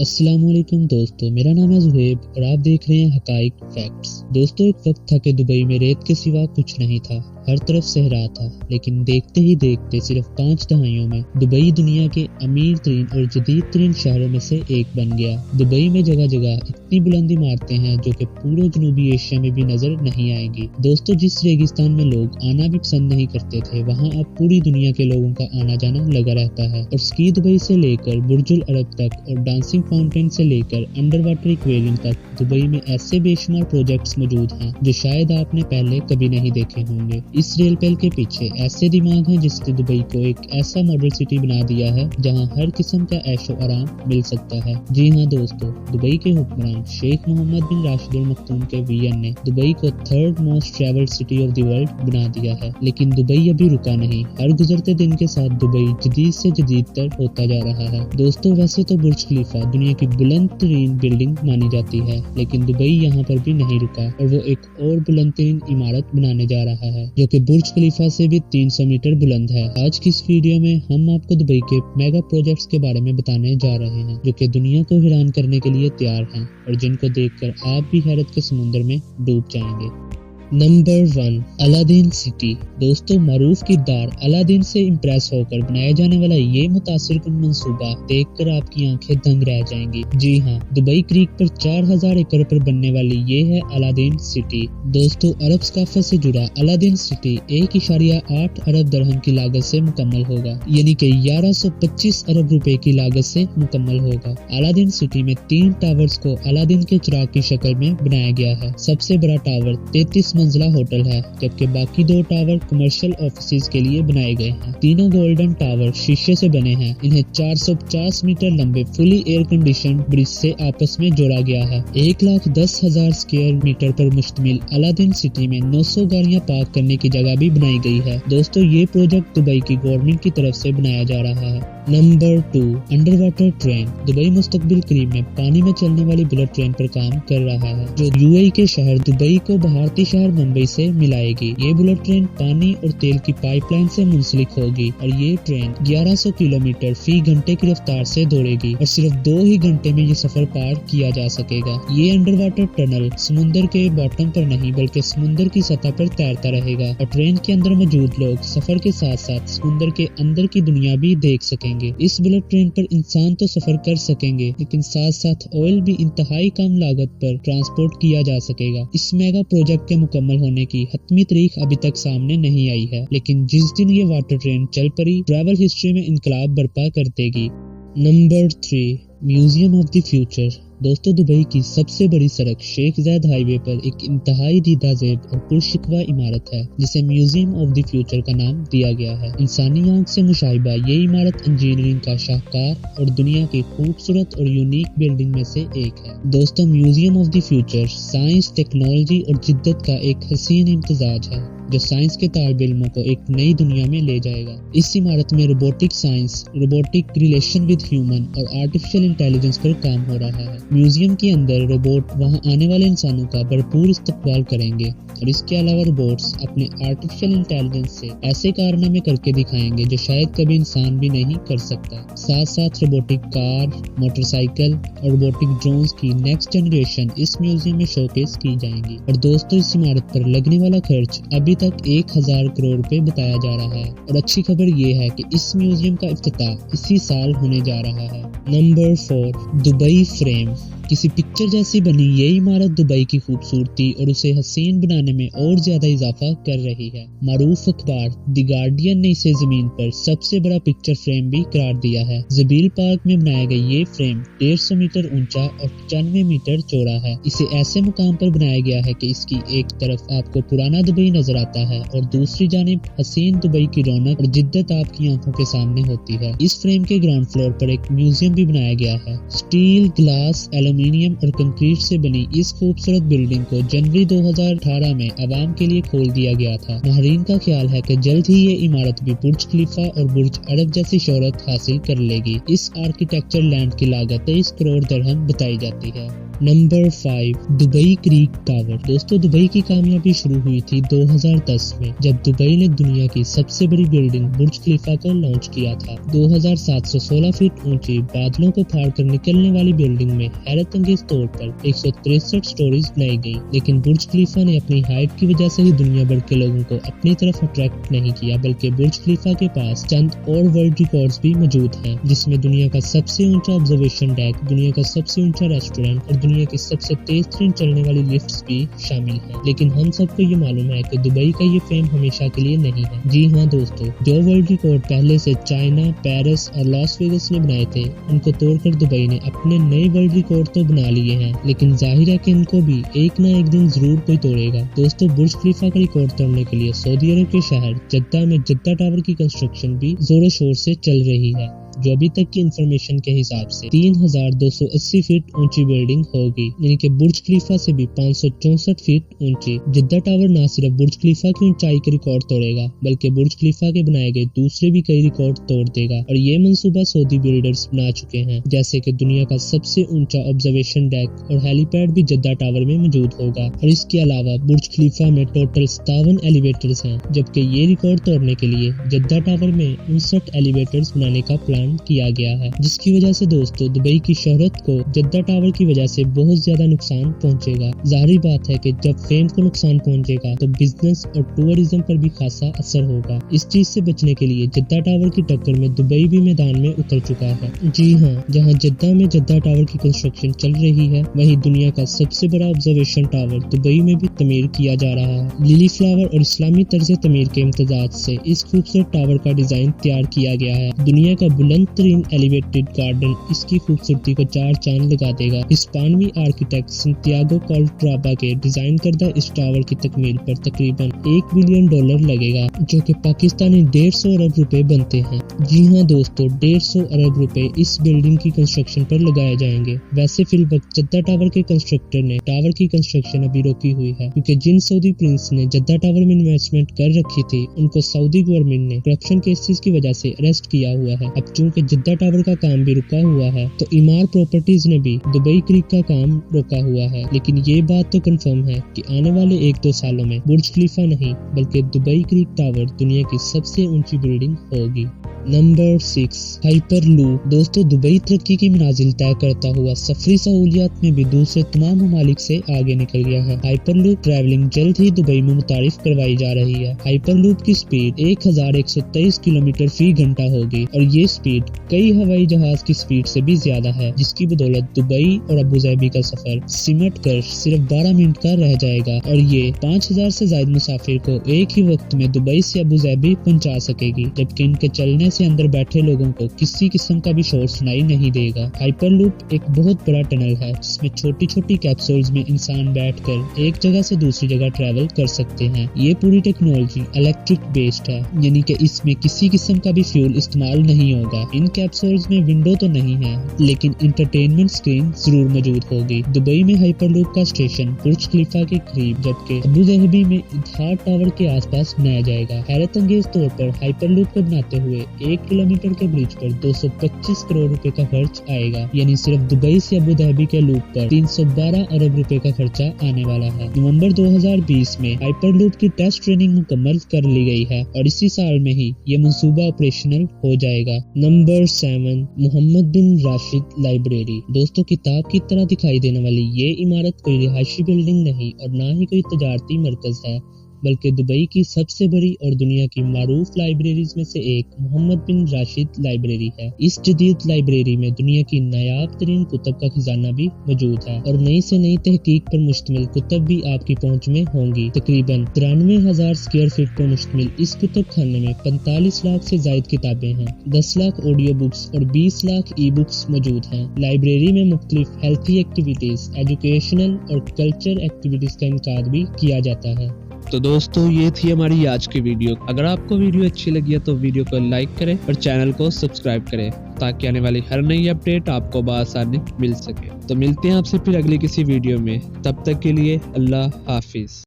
अस्सलाम वालेकुम दोस्तों, मेरा नाम है जुहेब और आप देख रहे हैं हकाइक फैक्ट्स। दोस्तों, एक वक्त था कि दुबई में रेत के सिवा कुछ नहीं था, हर तरफ सहरा था। लेकिन देखते ही देखते सिर्फ 5 दहाइयों में दुबई दुनिया के अमीर तरीन और जदीद तरीन शहरों में से एक बन गया। दुबई में जगह जगह इतनी बुलंद इमारतें हैं जो कि पूरे जनूबी एशिया में भी नजर नहीं आएंगी। दोस्तों, जिस रेगिस्तान में लोग आना भी पसंद नहीं करते थे, वहाँ अब पूरी दुनिया के लोगों का आना जाना लगा रहता है। और स्की दुबई से लेकर बुर्जुल अरब तक और डांसिंग फाउंटेन से लेकर अंडर वाटर एक्वेरियम तक दुबई में ऐसे बेशुमार प्रोजेक्ट्स मौजूद हैं जो शायद आपने पहले कभी नहीं देखे होंगे। इस रेल पेल के पीछे ऐसे दिमाग हैं जिसने दुबई को एक ऐसा मॉडल सिटी बना दिया है जहां हर किस्म का ऐशो आराम मिल सकता है। जी हाँ दोस्तों, दुबई के हुक्मरान शेख मोहम्मद बिन राशिद अल मखदूम के वीएन ने दुबई को 3rd most travelled city of the world बना दिया है। लेकिन दुबई अभी रुका नहीं, हर गुजरते दिन के साथ दुबई जदीद से जदीद तर होता जा रहा है। दोस्तों, वैसे तो बुर्ज खलीफा दुनिया की बुलंद तरीन बिल्डिंग मानी जाती है, लेकिन दुबई यहाँ पर भी नहीं रुका और वो एक और बुलंद तरीन इमारत बनाने जा रहा है जो कि बुर्ज खलीफा से भी 300 मीटर बुलंद है। आज की इस वीडियो में हम आपको दुबई के मेगा प्रोजेक्ट्स के बारे में बताने जा रहे हैं जो कि दुनिया को हैरान करने के लिए तैयार हैं और जिनको देखकर आप भी हैरत के समुद्र में डूब जाएंगे। Number 1, Aladdin city. दोस्तों, मारूफ किरदार अलादीन से इम्प्रेस होकर बनाया जाने वाला ये मुतासिरकुन मंसूबा देखकर आपकी आंखें दंग रह जाएंगी। जी हाँ, दुबई क्रीक पर 4000 एकड़ पर बनने वाली ये है अलादीन सिटी। दोस्तों, अरब सकाफत से जुड़ा अलादीन सिटी 1.8 अरब दरहम की लागत से मुकम्मल होगा, यानी कि 1125 अरब रुपए की लागत से मुकम्मल होगा। अलादीन सिटी में 3 टावर्स को अलादीन के चिराग की शक्ल में बनाया गया है। सबसे बड़ा टावर 33 मंजिला होटल है, जबकि बाकी 2 टावर कमर्शियल ऑफिसेज के लिए बनाए गए हैं। तीनों गोल्डन टावर शीशे से बने हैं। इन्हें 450 मीटर लंबे फुली एयर कंडीशन ब्रिज से आपस में जोड़ा गया है। 1,10,000 स्क्वायर मीटर पर मुश्तमिल अलादीन सिटी में 900 गाड़ियां पार्क करने की जगह भी बनाई गई है। दोस्तों, ये प्रोजेक्ट दुबई की गवर्नमेंट की तरफ से बनाया जा रहा है। Number 2, under water train. Dubai मुस्तकबिल करीब में पानी में चलने वाली बुलेट ट्रेन पर काम कर रहा है जो यूएई के शहर दुबई को भारतीय शहर मुंबई से मिलाएगी। ये बुलेट ट्रेन पानी और तेल की पाइपलाइन से मुंसलिक होगी और ये ट्रेन 1100 किलोमीटर फी घंटे की रफ्तार से दौड़ेगी और सिर्फ 2 ही घंटे में ये सफर पार किया जा सकेगा। ये अंडर वाटर टनल समुद्र के बॉटम पर नहीं बल्कि समुद्र की सतह पर तैरता रहेगा और ट्रेन के अंदर मौजूद लोग सफर के साथ साथ समुद्र के अंदर की दुनिया भी देख सकेंगे। इस बुलेट ट्रेन पर इंसान तो सफर कर सकेंगे, लेकिन साथ साथ ऑयल भी इंतहाई कम लागत पर ट्रांसपोर्ट किया जा सकेगा। इस मेगा प्रोजेक्ट के मुकम्मल होने की हतमी तारीख अभी तक सामने नहीं आई है, लेकिन जिस दिन ये वाटर ट्रेन चल पड़ी, ट्रैवल हिस्ट्री में इनकलाब बर्पा कर देगी। Number 3, museum of the future. दोस्तों, दुबई की सबसे बड़ी सड़क शेख ज़ायद हाईवे पर एक इंतहाई दीदा ज़ेब और पुरशिकवा इमारत है जिसे म्यूजियम ऑफ द फ्यूचर का नाम दिया गया है। इंसानी आंख से मुशाहिबा ये इमारत इंजीनियरिंग का शाहकार और दुनिया की खूबसूरत और यूनिक बिल्डिंग में से एक है। दोस्तों, museum of the future science, technology और जिद्दत का एक हसीन इम्तिजाज है जो साइंस के तालिब इल्मों को एक नई दुनिया में ले जाएगा। इस इमारत में robotic science, robotic relation with human और आर्टिफिशियल इंटेलिजेंस पर काम हो रहा है। म्यूजियम के अंदर रोबोट वहां आने वाले इंसानों का भरपूर इस्तकबाल करेंगे और इसके अलावा रोबोट्स अपने आर्टिफिशियल इंटेलिजेंस से ऐसे कारनामे करके दिखाएंगे जो शायद कभी इंसान भी नहीं कर सकता। साथ साथ रोबोटिक कार, मोटरसाइकिल और रोबोटिक ड्रोन्स की नेक्स्ट जनरेशन इस म्यूजियम में शोकेस की जाएंगी। और दोस्तों, इस इमारत पर लगने वाला खर्च अभी तक 1000 करोड़ रुपए बताया जा रहा है और अच्छी खबर ये है कि इस म्यूजियम का इफ्तिताह इसी साल होने जा रहा है। Number 4, Dubai frame. किसी पिक्चर जैसी बनी ये इमारत दुबई की खूबसूरती और उसे हसीन बनाने में और ज्यादा इजाफा कर रही है। मारूफ अखबार द गार्डियन ने इसे जमीन पर सबसे बड़ा पिक्चर फ्रेम भी करार दिया है। जबील पार्क में बनाया गया ये फ्रेम 150 मीटर ऊंचा और 95 मीटर चौड़ा है। इसे ऐसे मुकाम पर बनाया गया है कि इसकी एक तरफ आपको पुराना दुबई नजर आता है और दूसरी जानिब हसीन दुबई की रौनक और जिद्दत आपकी आंखों के सामने होती है। इस फ्रेम के ग्राउंड फ्लोर पर एक म्यूजियम भी बनाया गया है। स्टील, ग्लास, एल्यूमिनियम और कंक्रीट से बनी इस खूबसूरत बिल्डिंग को जनवरी 2018 में आवाम के लिए खोल दिया गया था। माहिरीन का ख्याल है कि जल्द ही ये इमारत भी बुर्ज खलीफा और बुर्ज अरब जैसी शोहरत हासिल कर लेगी। इस आर्किटेक्चर लैंड की लागत 23 करोड़ दरहम बताई जाती है। Number 5, Dubai creek tower. दोस्तों, दुबई की कामयाबी शुरू हुई थी 2010 में, जब दुबई ने दुनिया की सबसे बड़ी बिल्डिंग बुर्ज खलीफा को लॉन्च किया था। 2716 फीट ऊंची, बादलों को फाड़ कर निकलने वाली बिल्डिंग में हैरत अंगेज तौर पर 163 स्टोरीज बनाई गई। लेकिन बुर्ज खलीफा ने अपनी हाइट की वजह से ही दुनिया भर के लोगों को अपनी तरफ अट्रैक्ट नहीं किया, बल्कि बुर्ज खलीफा के पास चंद और वर्ल्ड रिकॉर्ड्स भी मौजूद हैं, जिसमें दुनिया का सबसे ऊंचा ऑब्जर्वेशन डेक, दुनिया का सबसे ऊंचा रेस्टोरेंट और दुनिया की सबसे तेज ट्रेन चलने वाली लिफ्ट्स भी शामिल हैं। लेकिन हम सबको ये मालूम है कि दुबई का ये फेम हमेशा के लिए नहीं है। जी हाँ दोस्तों, जो वर्ल्ड रिकॉर्ड पहले से चाइना, पेरिस और लॉस वेगस ने बनाए थे, उनको तोड़कर दुबई ने अपने नए वर्ल्ड रिकॉर्ड तो बना लिए हैं, लेकिन जाहिर है कि इनको भी एक ना एक दिन जरूर कोई तोड़ेगा। दोस्तों, बुर्ज खलीफा का रिकॉर्ड तोड़ने के लिए सऊदी अरब के शहर जद्दा में जद्दा टावर की कंस्ट्रक्शन भी जोरों शोर से चल रही है, जो अभी तक की इंफॉर्मेशन के हिसाब से 3280 फीट ऊंची बिल्डिंग होगी, यानी कि बुर्ज खलीफा से भी 564 फीट ऊंची। जद्दा टावर न सिर्फ बुर्ज खलीफा की ऊंचाई के रिकॉर्ड तोड़ेगा, बल्कि बुर्ज खलीफा के बनाए गए दूसरे भी कई रिकॉर्ड तोड़ देगा। और ये मंसूबा सऊदी बिल्डर्स बना चुके हैं, जैसे कि दुनिया का सबसे ऊंचा ऑब्जर्वेशन डेक और हेलीपैड भी जद्दा टावर में मौजूद होगा। और इसके अलावा बुर्ज खलीफा में टोटल 57 एलिवेटर्स हैं, जबकि ये रिकॉर्ड तोड़ने के लिए जद्दा टावर में 59 एलिवेटर्स बनाने का प्लान किया गया है, जिसकी वजह से दोस्तों दुबई की शोहरत को जद्दा टावर की वजह से बहुत ज्यादा नुकसान पहुंचेगा। जाहिर बात है कि जब फेम को नुकसान पहुंचेगा तो बिजनेस और टूरिज्म पर भी खासा असर होगा। इस चीज से बचने के लिए जद्दा टावर की टक्कर में दुबई भी मैदान में उतर चुका है। जी हाँ, जहाँ जद्दा में जद्दा टावर की कंस्ट्रक्शन चल रही है, वहीं दुनिया का सबसे बड़ा ऑब्जर्वेशन टावर दुबई में भी तमीर किया जा रहा है। लिली फ्लावर और इस्लामी तर्ज तमीर के इम्तजाज से इस खूबसूरत टावर का डिजाइन तैयार किया गया है। दुनिया का बुलंद तरीन एलिवेटेड गार्डन इसकी खूबसूरती को चार चांद लगा देगा। स्पेनवी आर्किटेक्ट सैंटियागो कैलाट्रावा के डिजाइन करदा इस टावर की तकमील पर तकरीबन $1 बिलियन लगेगा, जो कि पाकिस्तानी 150 अरब रुपए बनते हैं। जी हाँ दोस्तों, 150 अरब रुपए इस बिल्डिंग की कंस्ट्रक्शन पर लगाए जाएंगे। वैसे फिलवक्त जद्दा टावर के कंस्ट्रक्टर ने टावर की कंस्ट्रक्शन अभी रोकी हुई है, क्योंकि जिन सऊदी प्रिंस ने जद्दा टावर में इन्वेस्टमेंट कर रखी थी, उनको सऊदी गवर्नमेंट ने करप्शन केसेस की वजह से अरेस्ट किया हुआ है। अब चूंकि जद्दा टावर का काम भी रुका हुआ है, तो इमार प्रॉपर्टीज ने भी दुबई क्रीक का काम रोका हुआ है। लेकिन ये बात तो कंफर्म है कि आने वाले 1-2 सालों में बुर्ज खलीफा नहीं बल्कि दुबई क्रीक टावर दुनिया की सबसे ऊंची बिल्डिंग होगी। Number 6, hyper loop. दोस्तों, दुबई तरक्की की मनाजिल तय करता हुआ सफरी सहूलियात में भी दूसरे तमाम ममालिक से आगे निकल गया है। हाइपर लूप ट्रैवलिंग जल्द ही दुबई में मुतारिफ करवाई जा रही है। हाइपर लूप की स्पीड 1123 किलोमीटर फी घंटा होगी, और ये स्पीड कई हवाई जहाज की स्पीड से भी ज्यादा है, जिसकी बदौलत दुबई और अबुधाबी का सफर सिमट कर सिर्फ 12 मिनट का रह जाएगा, और ये 5000 से ज्यादा मुसाफिर को एक ही वक्त में दुबई से अबुधाबी पहुंचा सकेगी, जबकि इनके चलने से अंदर बैठे लोगों को किसी किस्म का भी शोर सुनाई नहीं देगा। हाइपरलूप एक बहुत बड़ा टनल है, जिसमें छोटी छोटी कैप्सूल्स में इंसान बैठकर एक जगह से दूसरी जगह ट्रैवल कर सकते हैं। ये पूरी टेक्नोलॉजी इलेक्ट्रिक बेस्ड है, यानी कि इसमें किसी किस्म का भी फ्यूल इस्तेमाल नहीं होगा। इन कैप्सूल्स में विंडो तो नहीं है, लेकिन इंटरटेनमेंट स्क्रीन जरूर मौजूद होगी। दुबई में हाइपरलूप का स्टेशन बुर्ज खलीफा के करीब, जबकि अबुधाबी में इत्तेहाद टावर के आसपास बनाया जाएगा। हैरत अंगेज तौर पर हाइपरलूप को बनाते हुए 1 किलोमीटर के ब्रिज पर 225 करोड़ रुपए का खर्च आएगा, यानी सिर्फ दुबई से अबुधाबी के लूप पर 312 अरब रुपए का खर्चा आने वाला है। नवंबर 2020 में हाइपरलूप की टेस्ट ट्रेनिंग मुकम्मल कर ली गई है, और इसी साल में ही ये मंसूबा ऑपरेशनल हो जाएगा। नंबर 7, मोहम्मद बिन राशिद लाइब्रेरी। दोस्तों, किताब की तरह दिखाई देने वाली ये इमारत कोई रिहायशी बिल्डिंग नहीं और ना ही कोई तजारती मरकज है, बल्कि दुबई की सबसे बड़ी और दुनिया की मारूफ लाइब्रेरीज में से एक मोहम्मद बिन राशिद लाइब्रेरी है। इस जदीद लाइब्रेरी में दुनिया की नायाब तरीन कुतुब का खजाना भी मौजूद है, और नई से नई तहकीक पर मुश्तमिल कुतुब भी आपकी पहुंच में होंगी। तकरीबन 93,000 स्क्वायर फीट पर मुश्तमिल इस कुतुब खाने में 45 लाख से ज्यादा किताबें हैं, 10 लाख ऑडियो बुक्स और 20 लाख ई बुक्स मौजूद हैं। लाइब्रेरी में मुख्तलिफ हेल्थी एक्टिविटीज, एजुकेशनल और कल्चर एक्टिविटीज का इनकार भी किया जाता है। तो दोस्तों, ये थी हमारी आज की वीडियो। अगर आपको वीडियो अच्छी लगी है तो वीडियो को लाइक करें और चैनल को सब्सक्राइब करें, ताकि आने वाली हर नई अपडेट आपको बआसानी मिल सके। तो मिलते हैं आपसे फिर अगली किसी वीडियो में, तब तक के लिए अल्लाह हाफिज।